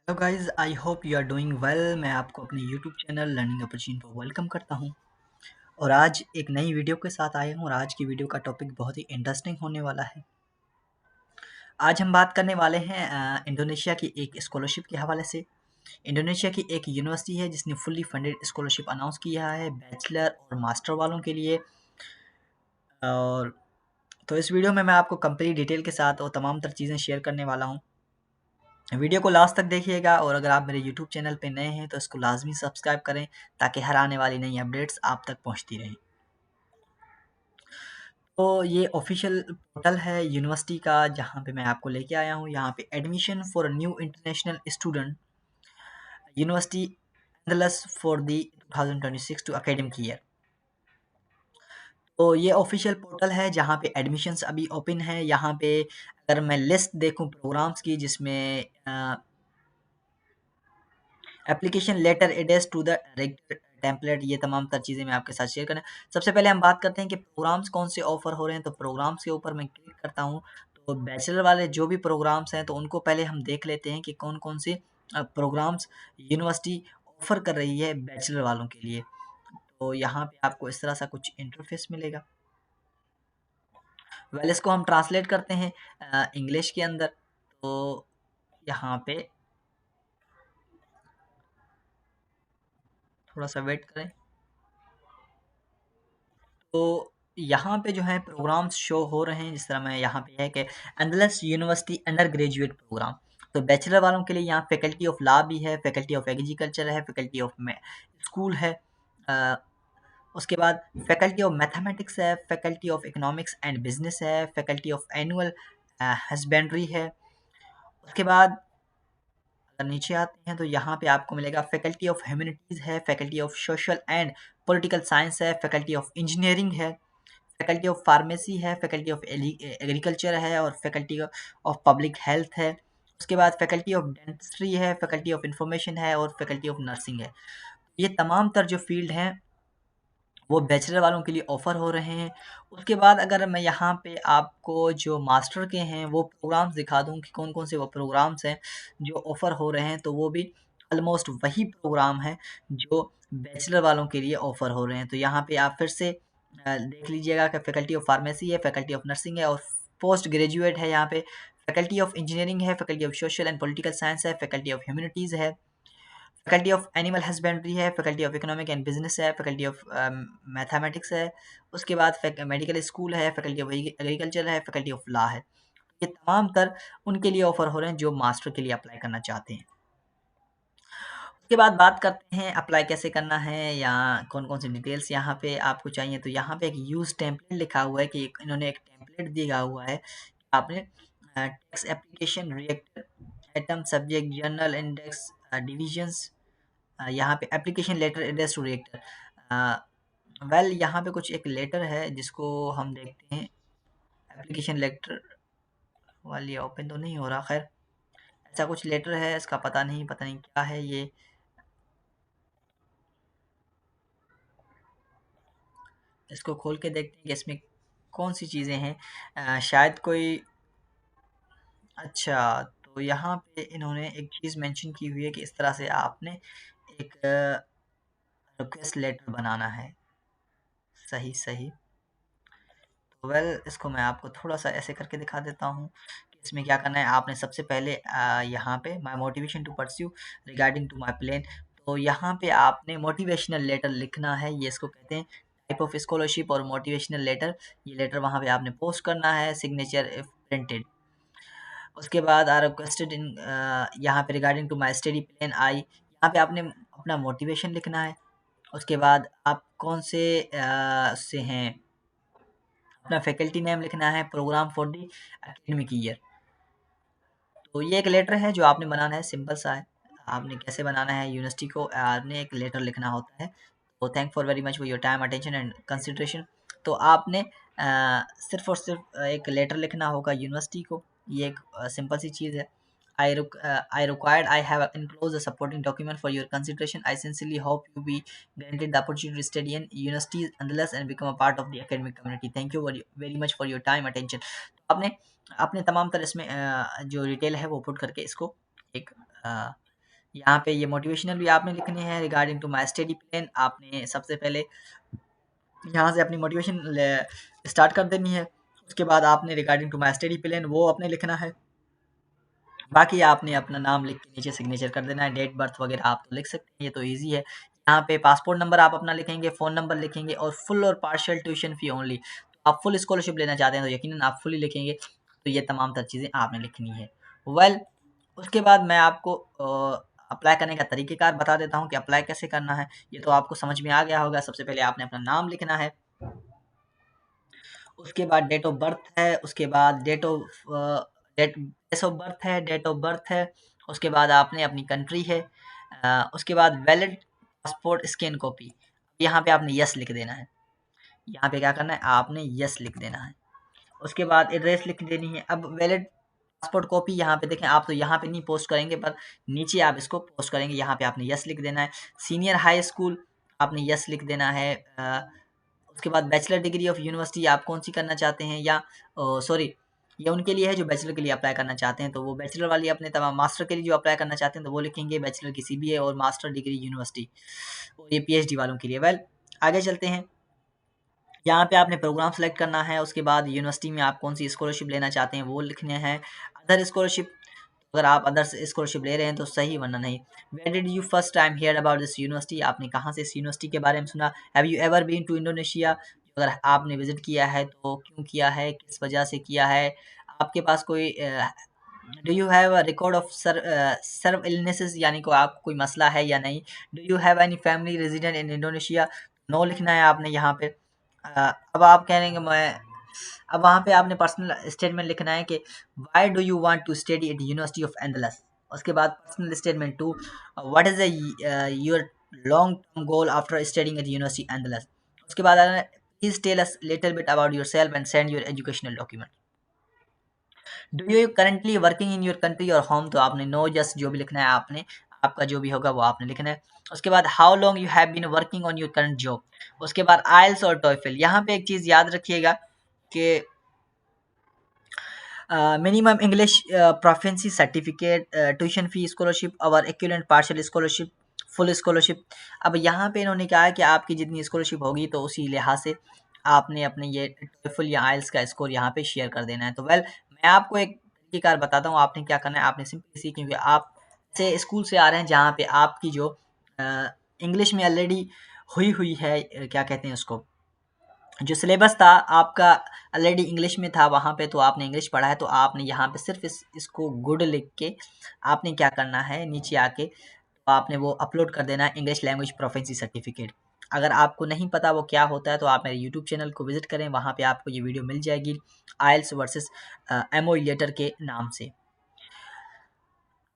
Hello guys, I hope you are doing well. मैं आपको अपने यूट्यूब चैनल लर्निंग अपॉर्चुनिटी पर वेलकम करता हूं और आज एक नई वीडियो के साथ आया हूं और आज की वीडियो का टॉपिक बहुत ही इंटरेस्टिंग होने वाला है। आज हम बात करने वाले हैं इंडोनेशिया की एक स्कॉलरशिप के हवाले से। इंडोनेशिया की एक यूनिवर्सिटी है जिसने फुल्ली फंडेड स्कॉलरशिप अनाउंस किया है बैचलर और मास्टर वालों के लिए। और तो इस वीडियो में मैं आपको कंप्लीट डिटेल के साथ और तमाम तर चीज़ें शेयर करने वाला हूँ। वीडियो को लास्ट तक देखिएगा और अगर आप मेरे यूट्यूब चैनल पे नए हैं तो इसको लाजमी सब्सक्राइब करें ताकि हर आने वाली नई अपडेट्स आप तक पहुंचती रहें। तो ये ऑफिशियल पोर्टल है यूनिवर्सिटी का जहां पे मैं आपको लेके आया हूं। यहाँ पे admission for new international student university Andalus for the 2026 to academic year. तो ये ऑफिशियल पोर्टल है जहाँ पे एडमिशन्स अभी ओपन है। यहाँ पे अगर मैं लिस्ट देखूं प्रोग्राम्स की जिसमें application letter adheres to the regular template, ये तमाम तर चीज़ें मैं आपके साथ शेयर करें। सबसे पहले हम बात करते हैं कि प्रोग्राम्स कौन से ऑफर हो रहे हैं। तो प्रोग्राम्स के ऊपर मैं क्लिक करता हूँ तो बैचलर वाले जो भी प्रोग्राम्स हैं तो उनको पहले हम देख लेते हैं कि कौन कौन से प्रोग्राम्स यूनिवर्सिटी ऑफर कर रही है बैचलर वालों के लिए। तो यहाँ पे आपको इस तरह सा कुछ इंटरफेस मिलेगा। वेल इसको हम ट्रांसलेट करते हैं इंग्लिश के अंदर। तो यहाँ पे थोड़ा सा वेट करें। तो यहाँ पे जो है प्रोग्राम्स शो हो रहे हैं, जिस तरह मैं यहाँ पे है कि एंडलस यूनिवर्सिटी अंडर ग्रेजुएट प्रोग्राम। तो बैचलर वालों के लिए यहाँ फैकल्टी ऑफ लॉ भी है, फैकल्टी ऑफ एग्रीकल्चर है, फैकल्टी ऑफ स्कूल है। अ, उसके बाद फैकल्टी ऑफ मैथमेटिक्स है, faculty of economics and business है, फैकल्टी ऑफ एनुअल हस्बेंड्री है। उसके बाद अगर नीचे आते हैं तो यहाँ पे आपको मिलेगा फैकल्टी ऑफ ह्यूमैनिटीज़ है, faculty of social and political science है, फैकल्टी ऑफ इंजीनियरिंग है, फैकल्टी ऑफ फार्मेसी है, फैकल्टी ऑफ एग्रीकल्चर है और फैकल्टी ऑफ पब्लिक हेल्थ है। उसके बाद फैकल्टी ऑफ डेंटिस्ट्री है, फैकल्टी ऑफ इंफॉर्मेशन है और फैकल्टी ऑफ नर्सिंग है। ये तमाम तर जो फील्ड हैं वो बैचलर वालों के लिए ऑफ़र हो रहे हैं। उसके बाद अगर मैं यहाँ पे आपको जो मास्टर के हैं वो प्रोग्राम्स दिखा दूँ कि कौन-कौन से वो प्रोग्राम्स हैं जो ऑफ़र हो रहे हैं, तो वो भी ऑलमोस्ट वही प्रोग्राम हैं जो बैचलर वालों के लिए ऑफ़र हो रहे हैं। तो यहाँ पे आप फिर से देख लीजिएगा कि फैकल्टी ऑफ फार्मेसी है, फैकल्टी ऑफ नर्सिंग है और पोस्ट ग्रेजुएट है यहाँ पे, फैकल्टी ऑफ इंजीनियरिंग है, faculty of social and political science है, फैकल्टी ऑफ ह्यूमैनिटीज़ है, फैकल्टी ऑफ एनिमल हस्बेंड्री है, faculty of economic and business है, फैकल्टी ऑफ मैथमेटिक्स है। उसके बाद मेडिकल स्कूल है, फैकल्टी ऑफ एग्रीकल्चर है, फैकल्टी ऑफ लॉ है। ये तमाम तर उनके लिए ऑफर हो रहे हैं जो मास्टर के लिए अप्लाई करना चाहते हैं। उसके बाद बात करते हैं अप्लाई कैसे करना है या कौन-कौन सी डिटेल्स यहाँ पे आपको चाहिए। तो यहाँ पे एक यूज़ टेम्पलेट लिखा हुआ है कि इन्होंने एक टेम्पलेट दिया हुआ है। आपने tax application reactor atom subject journal index divisions यहाँ पे application letter address to reactor. Well यहाँ पे कुछ एक लेटर है जिसको हम देखते हैं। एप्लीकेशन लेटर वाली ओपन तो नहीं हो रहा, खैर ऐसा कुछ लेटर है, इसका पता नहीं क्या है ये। इसको खोल के देखते हैं कि इसमें कौन सी चीज़ें हैं। शायद कोई अच्छा, तो यहाँ पे इन्होंने एक चीज़ मेंशन की हुई है कि इस तरह से आपने एक रिक्वेस्ट लेटर बनाना है। सही सही। वेल इसको मैं आपको थोड़ा-सा ऐसे करके दिखा देता हूँ कि इसमें क्या करना है। आपने सबसे पहले यहाँ पे my motivation to pursue regarding to my plan, तो यहाँ पे आपने मोटिवेशनल लेटर लिखना है। ये इसको कहते हैं टाइप ऑफ स्कॉलरशिप और मोटिवेशनल लेटर। ये लेटर वहाँ पे आपने पोस्ट करना है, सिग्नेचर इफ प्रिंटेड। उसके बाद आई रिक्वेस्टेड इन यहाँ पे regarding to my study plan I, यहाँ पे आपने अपना मोटिवेशन लिखना है। उसके बाद आप कौन से से हैं, अपना फैकल्टी नेम लिखना है, programme for the academic year. तो ये एक लेटर है जो आपने बनाना है, सिंपल सा है। आपने कैसे बनाना है, यूनिवर्सिटी को आपने एक लेटर लिखना होता है। तो thank for very much for your time attention and consideration. तो आपने सिर्फ़ और सिर्फ़ एक लेटर लिखना होगा यूनिवर्सिटी को। ये एक सिंपल सी चीज़ है। I required I have enclosed a supporting document for your consideration. I sincerely hope you be granted the opportunity to study in universities nonetheless and become a part of the academic community. Thank you very much for your time attention. आपने अपने तमाम तरह इसमें जो detail है वो put करके इसको एक यहाँ पे ये मोटिवेशनल भी आपने लिखनी है। Regarding to my study plan, आपने सबसे पहले यहाँ से अपनी मोटिवेशन स्टार्ट कर देनी है। उसके बाद आपने regarding to my study plan वो अपने लिखना है। बाकी आपने अपना नाम लिख के नीचे सिग्नेचर कर देना है, डेट बर्थ वगैरह आप तो लिख सकते हैं, ये तो ईज़ी है। यहाँ पे पासपोर्ट नंबर आप अपना लिखेंगे, फ़ोन नंबर लिखेंगे और फुल और पार्शियल ट्यूशन फ़ी ओनली। तो आप फुल स्कॉलरशिप लेना चाहते हैं तो यकीनन आप फुल ही लिखेंगे, तो ये तमाम तर चीज़ें आपने लिखनी है। वेल उसके बाद मैं आपको अप्लाई करने का तरीक़ेकार बता देता हूँ कि अप्लाई कैसे करना है। ये तो आपको समझ में आ गया होगा। सबसे पहले आपने अपना नाम लिखना है, उसके बाद डेट ऑफ बर्थ है, उसके बाद डेट प्लेस ऑफ बर्थ है, डेट ऑफ बर्थ है, उसके बाद आपने अपनी कंट्री है, उसके बाद वैलिड पासपोर्ट स्कैन कॉपी, यहाँ पे आपने यस लिख देना है। यहाँ पे क्या करना है, आपने यस लिख देना है। उसके बाद एड्रेस लिख देनी है। अब वैलिड पासपोर्ट कॉपी यहाँ पे देखें, आप तो यहाँ पे नहीं पोस्ट करेंगे पर नीचे आप इसको पोस्ट करेंगे, यहाँ पे आपने यस लिख देना है। सीनियर हाई स्कूल आपने यस लिख देना है। उसके बाद बैचलर डिग्री ऑफ यूनिवर्सिटी आप कौन सी करना चाहते हैं, या सॉरी ये उनके लिए है जो बैचलर के लिए अप्लाई करना चाहते हैं, तो वो बैचलर वाली अपने तमाम। मास्टर के लिए जो अप्लाई करना चाहते हैं तो वो लिखेंगे बैचलर की सीबीए और मास्टर डिग्री यूनिवर्सिटी, और ये पीएचडी वालों के लिए। वेल आगे चलते हैं। यहाँ पे आपने प्रोग्राम सेलेक्ट करना है, उसके बाद यूनिवर्सिटी में आप कौन सी स्कॉलरशिप लेना चाहते हैं वो लिखने हैं। अदर स्कॉलरशिप, अगर आप अदर स्कॉलरशिप ले रहे हैं तो सही, वरना नहीं। Where did you first time hear about this university, आपने कहाँ से इस यूनिवर्सिटी के बारे में सुना। Have you ever been to Indonesia, अगर आपने विजिट किया है तो क्यों किया है, किस वजह से किया है। आपके पास कोई do you have a record of severe illnesses, यानी को आपको कोई मसला है या नहीं। Do you have any family resident in Indonesia, no लिखना है आपने यहाँ पे। अब आप कहेंगे मैं, अब वहाँ पे आपने पर्सनल स्टेटमेंट लिखना है कि why do you want to study at University of Andalus. उसके बाद personal statement two, what is your long term goal after studying at University Andalus. उसके बाद please tell us little bit about yourself and send your educational document. Do you currently working in your country और home, तो आपने know just जो भी लिखना है आपने, आपका जो भी होगा वो आपने लिखना है। उसके बाद how long you have been working on your current job. उसके बाद आइल्स और टॉयफल। यहाँ पे एक चीज़ याद रखिएगा कि minimum English proficiency certificate, tuition fee scholarship और equivalent partial scholarship, full scholarship. अब यहाँ पे इन्होंने कहा है कि आपकी जितनी स्कॉलरशिप होगी तो उसी लिहाज से आपने अपने ये टोफल या आइल्स का स्कोर यहाँ पे शेयर कर देना है। तो वेल मैं आपको एक तरीकेकार बताता हूँ, आपने क्या करना है। आपने सिंपली सी, क्योंकि आप से स्कूल से आ रहे हैं जहाँ पे आपकी जो इंग्लिश में ऑलरेडी हुई हुई है, क्या कहते हैं उसको, जो सिलेबस था आपका ऑलरेडी इंग्लिश में था वहाँ पे, तो आपने इंग्लिश पढ़ा है, तो आपने यहाँ पे सिर्फ इसको गुड लिख के आपने क्या करना है, नीचे आके तो आपने वो अपलोड कर देना है, इंग्लिश लैंग्वेज प्रोफिशिएंसी सर्टिफिकेट। अगर आपको नहीं पता वो क्या होता है तो आप मेरे यूट्यूब चैनल को विजिट करें, वहाँ पे आपको ये वीडियो मिल जाएगी आइल्स वर्सेस एमओई लेटर के नाम से।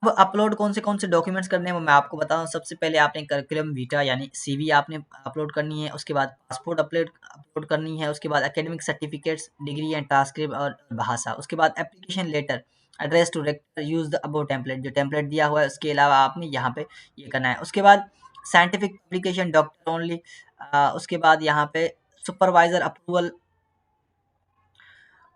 अब अपलोड कौन से डॉक्यूमेंट्स करने हैं वो मैं आपको बता रहा हूँ। सबसे पहले आपने करिकुलम वीटा यानी सीवी आपने अपलोड करनी है, उसके बाद पासपोर्ट अपलोड करनी है, उसके बाद academic certificates, degree and transcript और भाषा, उसके बाद application letter, address to director, use the above template, जो टेम्पलेट दिया हुआ है उसके अलावा आपने यहाँ पे ये करना है। उसके बाद साइंटिफिक पब्लिकेशन डॉक्टर ओनली, उसके बाद यहाँ पे सुपरवाइजर अप्रूवल,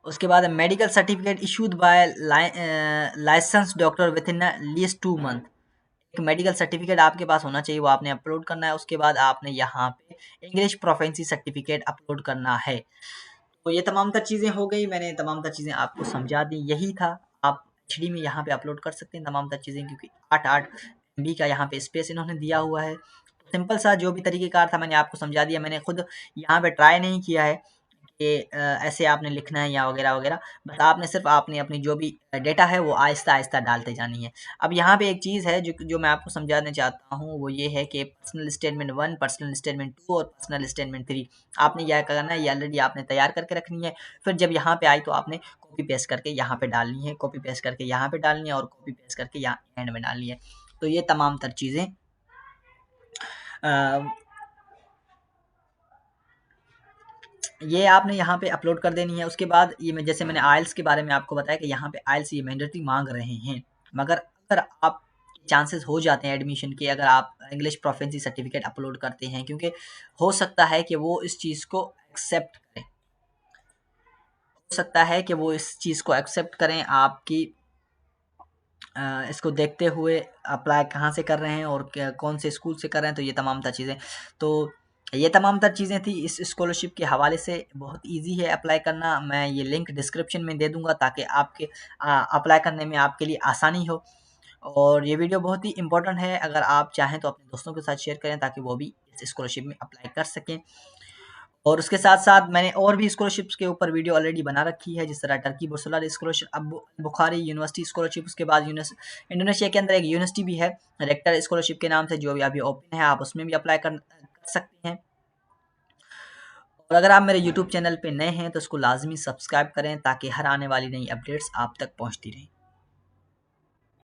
उसके बाद medical certificate issued by license doctor with in least 2 month. एक मेडिकल सर्टिफिकेट आपके पास होना चाहिए, वो आपने अपलोड करना है। उसके बाद आपने यहाँ पे इंग्लिश प्रोफिशिएंसी सर्टिफिकेट अपलोड करना है। तो ये तमाम तर चीज़ें हो गई, मैंने तमाम तर चीज़ें आपको समझा दी, यही था। आप एचडी में यहाँ पे अपलोड कर सकते हैं तमाम तर चीज़ें, क्योंकि 8 एमबी का यहाँ पे स्पेस इन्होंने दिया हुआ है। सिंपल सा जो भी तरीक़ेकार था मैंने आपको समझा दिया। मैंने खुद यहाँ पे ट्राई नहीं किया है कि ऐसे आपने लिखना है या वगैरह-वगैरह। बस आपने सिर्फ़ आपने अपनी जो भी डेटा है वो आहिस्ता-आहिस्ता डालते जानी है। अब यहाँ पे एक चीज़ है जो मैं आपको समझाना चाहता हूँ, वो ये है कि पर्सनल स्टेटमेंट 1, पर्सनल स्टेटमेंट 2 और पर्सनल स्टेटमेंट 3 आपने क्या करना है, ये ऑलरेडी आपने तैयार करके रखनी है। फिर जब यहाँ पे आई तो आपने कॉपी पेस्ट करके यहाँ पे डालनी है, कॉपी पेस्ट करके यहाँ पे डालनी है और कॉपी पेस्ट करके यहाँ एंड में डालनी है। तो ये तमाम तर चीज़ें अ, ये आपने यहाँ पे अपलोड कर देनी है। उसके बाद ये मैं जैसे मैंने आइल्स के बारे में आपको बताया कि यहाँ पे आइल्स ये मैंडेटरी मांग रहे हैं, मगर अगर आप चांसेस हो जाते हैं एडमिशन के, अगर आप इंग्लिश प्रोफिशिएंसी सर्टिफिकेट अपलोड करते हैं, क्योंकि हो सकता है कि वो इस चीज़ को एक्सेप्ट करें, हो सकता है कि वो इस चीज़ को एक्सेप्ट करें आपकी इसको देखते हुए अप्लाई कहाँ से कर रहे हैं और कौन से स्कूल से कर रहे हैं, तो ये तमाम तर चीज़ें। तो ये तमाम तर चीज़ें थी इस स्कॉलरशिप के हवाले से। बहुत इजी है अप्लाई करना, मैं ये लिंक डिस्क्रिप्शन में दे दूंगा ताकि आपके अप्लाई करने में आपके लिए आसानी हो। और ये वीडियो बहुत ही इंपॉर्टेंट है, अगर आप चाहें तो अपने दोस्तों के साथ शेयर करें ताकि वो भी इस स्कॉलरशिप में अप्लाई कर सकें। और उसके साथ-साथ मैंने और भी स्कॉलरशिप्स के ऊपर वीडियो ऑलरेडी बना रखी है, जिस तरह टर्की बुर्सुला स्कॉलरशिप, अब बुखारी यूनिवर्सिटी स्कॉलरशिप, उसके बाद इंडोनेशिया के अंदर एक यूनिवर्सिटी भी है रेक्टर स्कॉलरशिप के नाम से, जो भी अभी ओपन है, आप उसमें भी अप्लाई कर सकते हैं। और अगर आप मेरे यूट्यूब चैनल पे नए हैं तो उसको लाजमी सब्सक्राइब करें ताकि हर आने वाली नई अपडेट्स आप तक पहुँचती रहें।